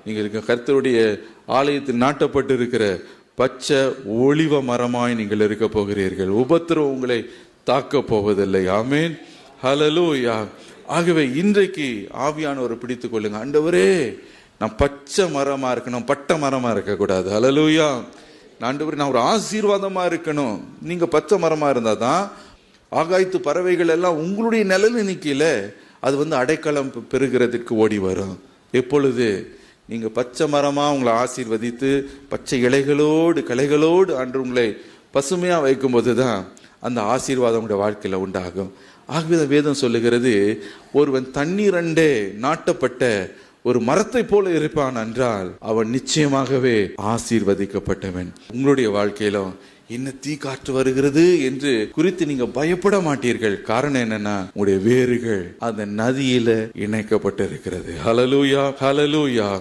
நீங்கள் கர்த்தருடைய ஆலயத்தில் நாட்டப்பட்டு இருக்கிற பச்சை ஒளிவ மரமாய் நீங்கள் இருக்க போகிறீர்கள். உபத்திரவம் உங்களை தாக்க போவதில்லை. ஆமேன், ஹல்லேலூயா. ஆகவே இன்றைக்கு ஆவியானவரை பிடித்துக் கொள்ளுங்க. ஆண்டவரே, நான் பச்சை மரமா இருக்கணும், பட்ட மரமா இருக்கக்கூடாது. ஹல்லேலூயா. ஆண்டவரே, நான் ஒரு ஆசீர்வாதமா இருக்கணும். நீங்க பச்சை மரமா இருந்தாதான் ஆகாயத்து பறவைகள் எல்லாம் உங்களுடைய நிழல் நிக்கல, அது அடைக்கலம் பெறுகிறதுக்கு ஓடி வரும். எப்பொழுது நீங்க பச்சை மரமா உங்களை ஆசீர்வதித்து பச்சை இலைகளோடு கலைகளோடு அன்று உங்களை பசுமையா வைக்கும் போதுதான் அந்த ஆசீர்வாதம் உங்களுடைய வாழ்க்கையில உண்டாகும். ஆகவே வேதம் சொல்லுகிறது, ஒருவன் தண்ணீரண்டே நாட்டப்பட்ட ஒரு மரத்தை போல இருப்பான் என்றால் அவன் நிச்சயமாகவே ஆசீர்வதிக்கப்பட்டவன். உங்களுடைய வாழ்க்கையிலும் என்ன தீ காற்று வருகிறது என்று குறித்து நீங்க பயப்பட மாட்டீர்கள். காரணம் என்னன்னா, உங்களுடைய வேர்கள் அந்த நதியில இணைக்கப்பட்டிருக்கிறது. ஹல்லேலூயா, ஹல்லேலூயா.